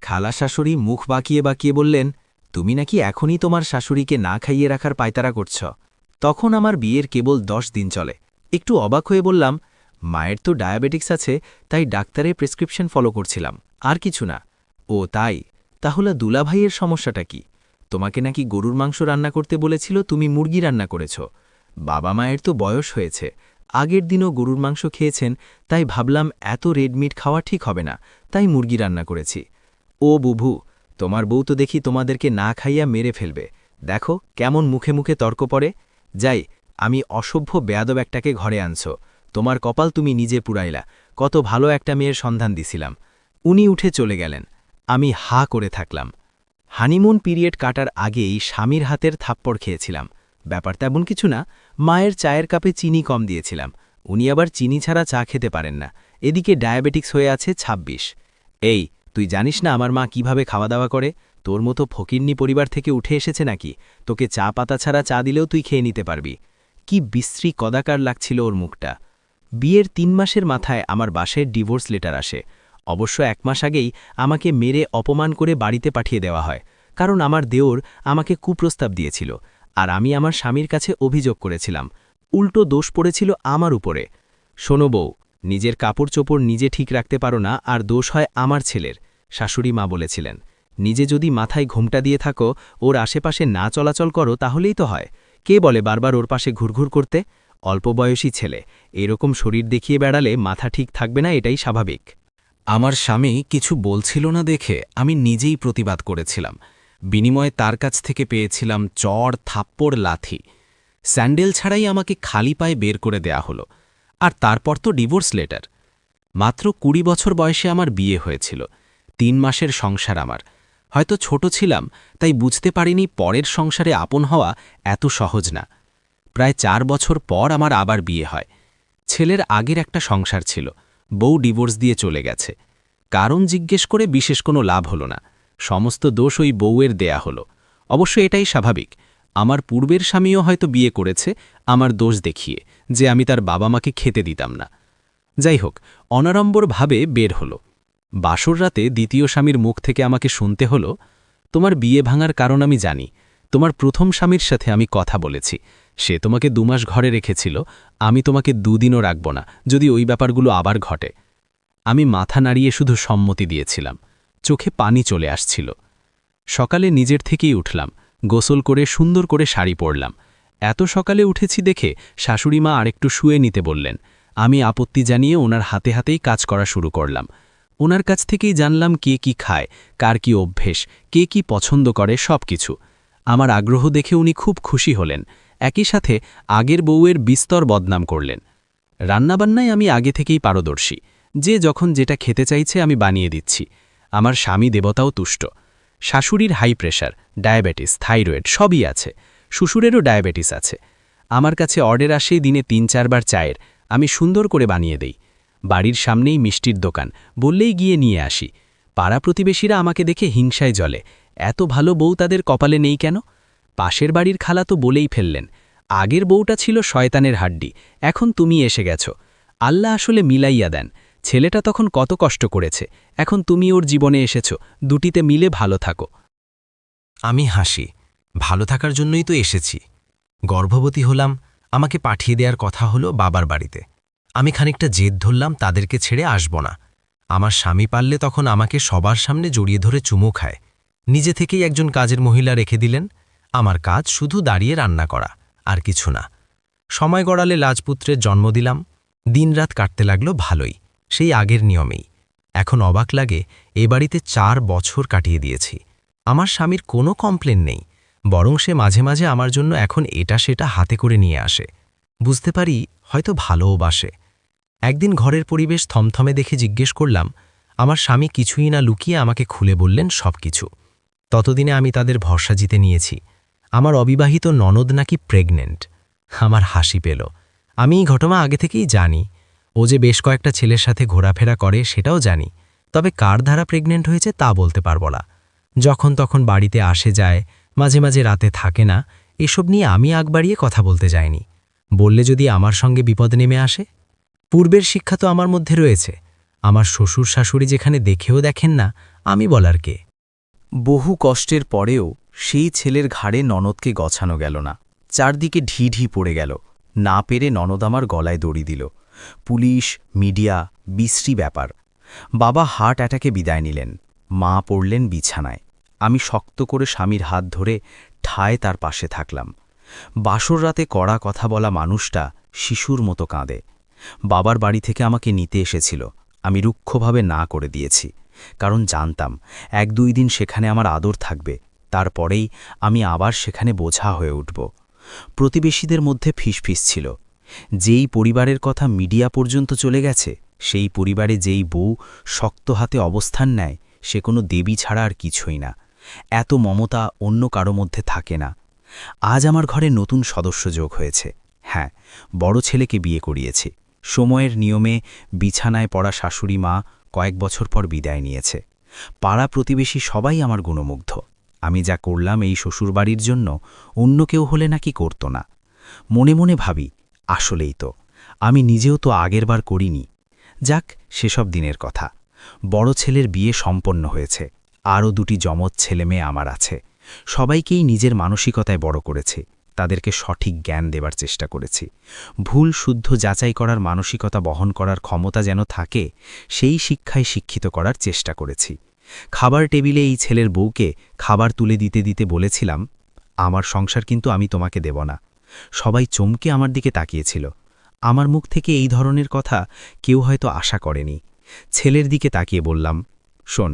খালা শাশুড়ি মুখ বাঁকিয়ে বাঁকিয়ে বললেন, তুমি নাকি এখনই তোমার শাশুড়িকে না খাইয়ে রাখার পায়তারা করছ। তখন আমার বিয়ের কেবল 10 দিন চলে। একটু অবাক হয়ে বললাম, মায়ের তো ডায়াবেটিক্স আছে, তাই ডাক্তারের প্রেসক্রিপশন ফলো করছিলাম, আর কিছু না। ও তাই? তাহলে দুলাভাইয়ের সমস্যাটা কি? তোমাকে নাকি গরুর মাংস রান্না করতে বলেছিল, তুমি মুরগি রান্না করেছ। বাবা মায়ের তো বয়স হয়েছে, আগের দিনও গরুর মাংস খেয়েছেন, তাই ভাবলাম এত রেডমিট খাওয়া ঠিক হবে না, তাই মুরগি রান্না করেছি। ও বুভু, তোমার বউ তো দেখি তোমাদেরকে না খাইয়া মেরে ফেলবে। দেখো কেমন মুখে মুখে তর্ক পড়ে। যাই, আমি অসভ্য বেয়াদব একটাকে ঘরে আনছ। তোমার কপাল তুমি নিজে পুরাইলা, কত ভালো একটা মেয়ের সন্ধান দিছিলাম। উনি উঠে চলে গেলেন। আমি হা করে থাকলাম। হানিমুন পিরিয়ড কাটার আগেই স্বামীর হাতের থাপ্পড় খেয়েছিলাম। ব্যাপার তেমন কিছু না, মায়ের চায়ের কাপে চিনি কম দিয়েছিলাম। উনি আবার চিনি ছাড়া চা খেতে পারেন না। এদিকে ডায়াবেটিক্স হয়ে আছে ২৬। এই, তুই জানিস না আমার মা কিভাবে খাওয়া দাওয়া করে? তোর মতো ফকিন্নি পরিবার থেকে উঠে এসেছে নাকি? তোকে চা পাতা ছাড়া চা দিলেও তুই খেয়ে নিতে পারবি। কি বিশ্রী কদাকার লাগছিল ওর মুখটা। বিয়ের ৩ মাসের মাথায় আমার বাসায় ডিভোর্স লেটার আসে। অবশ্য ১ মাস আগেই আমাকে মেরে অপমান করে বাড়িতে পাঠিয়ে দেওয়া হয়, কারণ আমার দেওর আমাকে কুপ্রস্তাব দিয়েছিল, আর আমি আমার স্বামীর কাছে অভিযোগ করেছিলাম। উল্টো দোষ পড়েছিল আমার উপরে। শোনো বউ, নিজের কাপড় চোপড় নিজে ঠিক রাখতে পারো না, আর দোষ হয় আমার ছেলের, শাশুড়ি মা বলেছিলেন। নিজে যদি মাথায় ঘোমটা দিয়ে থাকো, ওর আশেপাশে না চলাচল করো, তাহলেই তো হয়। কে বলে বারবার ওর পাশে ঘুরঘুর করতে? অল্প বয়সী ছেলে, এরকম শরীর দেখিয়ে বেড়ালে মাথা ঠিক থাকবে না, এটাই স্বাভাবিক। আমার স্বামী কিছু বলছিল না দেখে আমি নিজেই প্রতিবাদ করেছিলাম। বিনিময়ে তার কাছ থেকে পেয়েছিলাম চড়, থাপ্পড়, লাথি। স্যান্ডেল ছাড়াই আমাকে খালি পায়ে বের করে দেয়া হলো। আর তারপর তো ডিভোর্স লেটার। মাত্র ২০ বছর বয়সে আমার বিয়ে হয়েছিল। ৩ মাসের সংসার আমার। হয়তো ছোট ছিলাম, তাই বুঝতে পারিনি পরের সংসারে আপন হওয়া এত সহজ না। প্রায় ৪ বছর পর আমার আবার বিয়ে হয়। ছেলের আগের একটা সংসার ছিল, বউ ডিভোর্স দিয়ে চলে গেছে। কারণ জিজ্ঞেস করে বিশেষ কোনো লাভ হলো না। সমস্ত দোষ ওই বউয়ের দেয়া হলো। অবশ্য এটাই স্বাভাবিক। আমার পূর্বের স্বামীও হয়তো বিয়ে করেছে আমার দোষ দেখিয়ে, যে আমি তার বাবা মাকে খেতে দিতাম না। যাই হোক, অনাড়ম্বরভাবে বের হলো। বাসর রাতে দ্বিতীয় স্বামীর মুখ থেকে আমাকে শুনতে হলো, তোমার বিয়ে ভাঙার কারণ আমি জানি। তোমার প্রথম স্বামীর সাথে আমি কথা বলেছি, সে তোমাকে ২ মাস ঘরে রেখেছিল, আমি তোমাকে ২ দিনও রাখব না যদি ওই ব্যাপারগুলো আবার ঘটে। আমি মাথা নাড়িয়ে শুধু সম্মতি দিয়েছিলাম। চোখে পানি চলে আসছিল। সকালে নিজের থেকেই উঠলাম, গোসল করে সুন্দর করে শাড়ি পরলাম। এত সকালে উঠেছি দেখে শাশুড়িমা আরেকটু শুয়ে নিতে বললেন। আমি আপত্তি জানিয়ে ওনার হাতে হাতেই কাজ করা শুরু করলাম। ওনার কাছ থেকেই জানলাম কে কি খায়, কার কি অভ্যেস, কে কি পছন্দ করে, সব কিছু। আমার আগ্রহ দেখে উনি খুব খুশি হলেন। একই সাথে আগের বউয়ের বিস্তর বদনাম করলেন। রান্নাবান্নায় আমি আগে থেকেই পারদর্শী। যে যখন যেটা খেতে চাইছে আমি বানিয়ে দিচ্ছি। আমার স্বামী দেবতাও তুষ্ট। শাশুড়ির হাই প্রেশার, ডায়াবেটিস, থাইরয়েড সবই আছে। শ্বশুরেরও ডায়াবেটিস আছে। আমার কাছে অর্ডার আসেই দিনে ৩-৪ বার চায়ের, আমি সুন্দর করে বানিয়ে দেই। বাড়ির সামনেই মিষ্টির দোকান, বললেই গিয়ে নিয়ে আসি। পাড়া প্রতিবেশীরা আমাকে দেখে হিংসায় জ্বলে, এত ভালো বউ তাদের কপালে নেই কেন? পাশের বাড়ির খালা তো বলেই ফেললেন, আগের বউটা ছিল শয়তানের হাড্ডি, এখন তুমি এসে গেছো। আল্লাহ আসলে মিলাইয়া দেন। ছেলেটা তখন কত কষ্ট করেছে, এখন তুমি ওর জীবনে এসেছ, দুটিতে মিলে ভালো থাকো। আমি হাসি, ভালো থাকার জন্যই তো এসেছি। গর্ভবতী হলাম, আমাকে পাঠিয়ে দেওয়ার কথা হলো বাবার বাড়িতে। আমি খানিকটা জেদ ধরলাম তাদেরকে ছেড়ে আসব না। আমার স্বামী পারলে তখন আমাকে সবার সামনে জড়িয়ে ধরে চুমু খায়। নিজে থেকেই একজন কাজের মহিলা রেখে দিলেন। আমার কাজ শুধু দাঁড়িয়ে রান্না করা, আর কিছু না। সময় গড়ালে রাজপুত্রের জন্ম দিলাম। দিনরাত কাটতে লাগলো ভালোই, সেই আগের নিয়মেই। এখন অবাক লাগে, এ বাড়িতে ৪ বছর কাটিয়ে দিয়েছি। আমার স্বামীর কোনো কমপ্লেন নেই, বরং সে মাঝে মাঝে আমার জন্য এখন এটা সেটা হাতে করে নিয়ে আসে। বুঝতে পারি হয়তো ভালোবাসে। একদিন ঘরের পরিবেশ থমথমে দেখে জিজ্ঞেস করলাম। আমার স্বামী কিছুই না লুকিয়ে আমাকে খুলে বললেন সব কিছু। ততদিনে আমি তাদের ভরসা জিতে নিয়েছি। আমার অবিবাহিত ননদ নাকি প্রেগনেন্ট। আমার হাসি পেল। আমি এই ঘটনা আগে থেকেই জানি। ও যে বেশ কয়েকটা ছেলের সাথে ঘোরাফেরা করে সেটাও জানি, তবে কার দ্বারা প্রেগনেন্ট হয়েছে তা বলতে পারব না। যখন তখন বাড়িতে আসে যায়, মাঝে মাঝে রাতে থাকে না, এসব নিয়ে আমি আগ বাড়িয়ে কথা বলতে যাইনি। বললে যদি আমার সঙ্গে বিপদ নেমে আসে? পূর্বের শিক্ষা তো আমার মধ্যে রয়েছে। আমার শ্বশুর শাশুড়ি যেখানে দেখেও দেখেন না, আমি বলার কে? বহু কষ্টের পরেও সেই ছেলের ঘাড়ে ননদকে গছানো গেল না। চারদিকে ঢি পড়ে গেল। না পেরে ননদ আমার গলায় দড়ি দিল। পুলিশ, মিডিয়া, বিশ্রী ব্যাপার। বাবা হার্ট অ্যাটাকে বিদায় নিলেন। মা পড়লেন বিছানায়। আমি শক্ত করে স্বামীর হাত ধরে ঠায় তার পাশে থাকলাম। বাসর রাতে কড়া কথা বলা মানুষটা শিশুর মতো কাঁদে। বাবার বাড়ি থেকে আমাকে নিতে এসেছিল। আমি রুক্ষভাবে না করে দিয়েছি, কারণ জানতাম ১-২ দিন সেখানে আমার আদর থাকবে, তারপরেই আমি আবার সেখানে বোঝা হয়ে উঠব। প্রতিবেশীদের মধ্যে ফিসফিস ছিল, যেই পরিবারের কথা মিডিয়া পর্যন্ত চলে গেছে, সেই পরিবারে যেই বউ শক্ত হাতে অবস্থান নেয়, সে কোনো দেবী ছাড়া আর কিছুই না। এত মমতা অন্য কারো মধ্যে থাকে না। আজ আমার ঘরে নতুন সদস্য যোগ হয়েছে। হ্যাঁ, বড় ছেলেকে বিয়ে করিয়েছি। সময়ের নিয়মে বিছানায় পড়া শাশুড়ি মা কয়েক বছর পর বিদায় নিয়েছে। পাড়া প্রতিবেশী সবাই আমার গুণমুগ্ধ। আমি যা করলাম এই শ্বশুরবাড়ির জন্য অন্য কেউ হলে নাকি করত না। মনে মনে ভাবি, আসলেই তো আমি নিজেও তো আগেরবার করিনি। যাক, সেসব দিনের কথা। বড় ছেলের বিয়ে সম্পন্ন হয়েছে। আরও ২টি যমজ ছেলেমেয়ে আমার আছে। সবাইকেই নিজের মানসিকতায় বড় করেছি। তাদেরকে সঠিক জ্ঞান দেবার চেষ্টা করেছি। ভুল শুদ্ধ যাচাই করার মানসিকতা বহন করার ক্ষমতা যেন থাকে, সেই শিক্ষায় শিক্ষিত করার চেষ্টা করেছি। খাবার টেবিলে এই ছেলের বউকে খাবার তুলে দিতে দিতে বলেছিলাম, আমার সংসার কিন্তু আমি তোমাকে দেব না। সবাই চমকে আমার দিকে তাকিয়েছিল। আমার মুখ থেকে এই ধরনের কথা কেউ হয়তো আশা করেনি। ছেলের দিকে তাকিয়ে বললাম, শোন,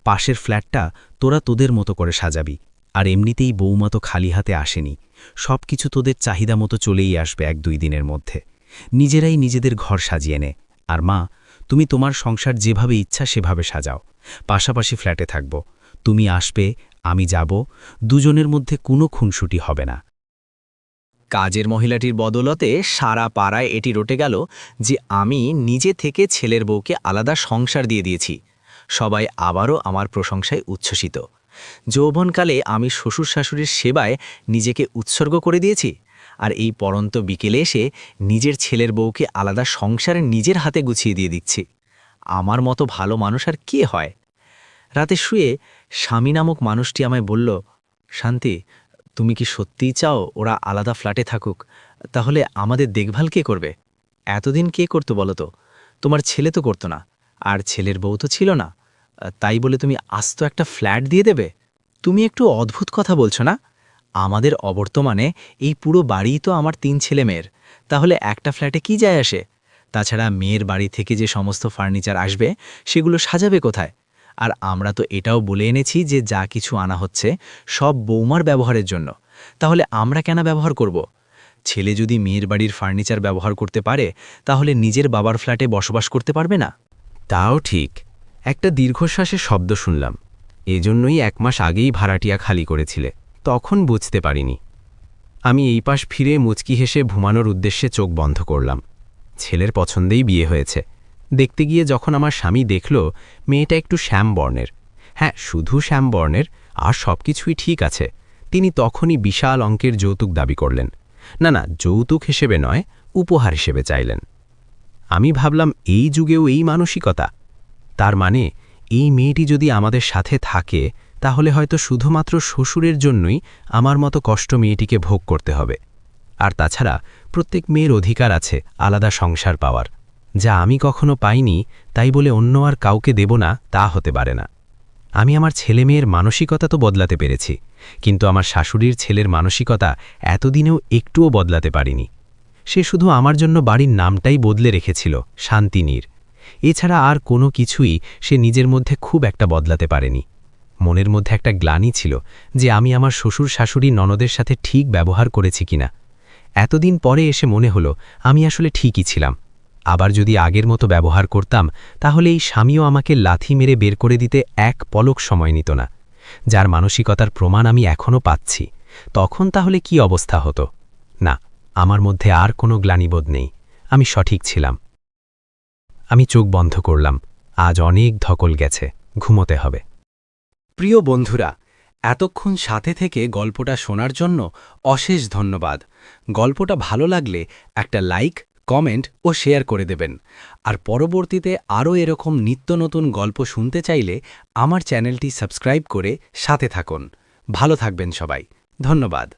পাশের ফ্ল্যাটটা তোরা তোদের মতো করে সাজাবি। আর এমনিতেই বৌমা তো খালি হাতে আসেনি। সব কিছু তোদের চাহিদা মতো চলেই আসবে ১-২ দিনের মধ্যে। নিজেরাই নিজেদের ঘর সাজিয়ে নে। আর মা, তুমি তোমার সংসার যেভাবে ইচ্ছা সেভাবে সাজাও। পাশাপাশি ফ্ল্যাটে থাকব। তুমি আসবে, আমি যাব, দুজনের মধ্যে কোনো খুনসুটি হবে না। কাজের মহিলাটির বদলতে সারা পাড়ায় এটি রটে গেল যে আমি নিজে থেকে ছেলের বউকে আলাদা সংসার দিয়ে দিয়েছি। সবাই আবারও আমার প্রশংসায় উচ্ছ্বসিত। যৌবনকালে আমি শ্বশুর শাশুড়ির সেবায় নিজেকে উৎসর্গ করে দিয়েছি, আর এই পরন্ত বিকেলে এসে নিজের ছেলের বউকে আলাদা সংসারে নিজের হাতে গুছিয়ে দিয়ে দিচ্ছি। আমার মতো ভালো মানুষ আর কে হয়? রাতে শুয়ে স্বামী নামক মানুষটি আমায় বলল, শান্তি, তুমি কি সত্যিই চাও ওরা আলাদা ফ্ল্যাটে থাকুক? তাহলে আমাদের দেখভাল কে করবে? এতদিন কে করতো বলো তো? তোমার ছেলে তো করতো না, আর ছেলের বউ তো ছিল না। তাই বলে তুমি আস্ত একটা ফ্ল্যাট দিয়ে দেবে? তুমি একটু অদ্ভুত কথা বলছো না? আমাদের অবর্তমানে এই পুরো বাড়িই তো আমার ৩ ছেলে মেয়ের। তাহলে একটা ফ্ল্যাটে কি যায় আসে? তাছাড়া মেয়ের বাড়ি থেকে যে সমস্ত ফার্নিচার আসবে সেগুলো সাজাবে কোথায়? আর আমরা তো এটাও বলে এনেছি যে যা কিছু আনা হচ্ছে সব বৌমার ব্যবহারের জন্য। তাহলে আমরা কেন ব্যবহার করব? ছেলে যদি মেয়ের বাড়ির ফার্নিচার ব্যবহার করতে পারে, তাহলে নিজের বাবার ফ্ল্যাটে বসবাস করতে পারবে না? তাও ঠিক। একটা দীর্ঘশ্বাসের শব্দ শুনলাম। এজন্যই ১ মাস আগেই ভাড়াটিয়া খালি করেছিলে। তখন বুঝতে পারিনি। আমি এই পাশ ফিরে মুচকি হেসে ঘুমানোর উদ্দেশ্যে চোখ বন্ধ করলাম। ছেলের পছন্দেই বিয়ে হয়েছে। দেখতে গিয়ে যখন আমার স্বামী দেখল মেয়েটা একটু শ্যাম বর্ণের, হ্যাঁ শুধু শ্যাম বর্ণের, আর সব কিছুই ঠিক আছে, তিনি তখনই বিশাল অঙ্কের যৌতুক দাবি করলেন। না, যৌতুক হিসেবে নয়, উপহার হিসেবে চাইলেন। আমি ভাবলাম, এই যুগেও এই মানসিকতা? তার মানে এই মেয়েটি যদি আমাদের সাথে থাকে, তাহলে হয়তো শুধুমাত্র শ্বশুরের জন্যই আমার মতো কষ্ট মেয়েটিকে ভোগ করতে হবে। আর তাছাড়া প্রত্যেক মেয়ের অধিকার আছে আলাদা সংসার পাওয়ার, যা আমি কখনো পাইনি, তাই বলে অন্য আর কাউকে দেব না তা হতে পারে না। আমি আমার ছেলে মেয়ের মানসিকতা তো বদলাতে পেরেছি, কিন্তু আমার শাশুড়ির ছেলের মানসিকতা এতদিনেও একটুও বদলাতে পারিনি। সে শুধু আমার জন্য বাড়ির নামটাই বদলে রেখেছিল শান্তিনীর। এছাড়া আর কোনো কিছুই সে নিজের মধ্যে খুব একটা বদলাতে পারেনি। মনের মধ্যে একটা গ্লানি ছিল যে আমি আমার শ্বশুর শাশুড়ি ননদের সাথে ঠিক ব্যবহার করেছি কিনা। এতদিন পরে এসে মনে হলো আমি আসলে ঠিকই ছিলাম। আবার যদি আগের মতো ব্যবহার করতাম, তাহলে এই স্বামীও আমাকে লাথি মেরে বের করে দিতে এক পলক সময় নিত না। যার মানসিকতার প্রমাণ আমি এখনও পাচ্ছি, তখন তাহলে কি অবস্থা হতো? না, আমার মধ্যে আর কোনো গ্লানিবোধ নেই। আমি সঠিক ছিলাম। আমি চোখ বন্ধ করলাম। আজ অনেক ধকল গেছে, ঘুমোতে হবে। প্রিয় বন্ধুরা, এতক্ষণ সাথে থেকে গল্পটা শোনার জন্য অশেষ ধন্যবাদ। গল্পটা ভালো লাগলে একটা লাইক, কমেন্ট ও শেয়ার করে দেবেন। আর পরবর্তীতে আরও এরকম নিত্য নতুন গল্প শুনতে চাইলে আমার চ্যানেলটি সাবস্ক্রাইব করে সাথে থাকুন। ভালো থাকবেন সবাই। ধন্যবাদ।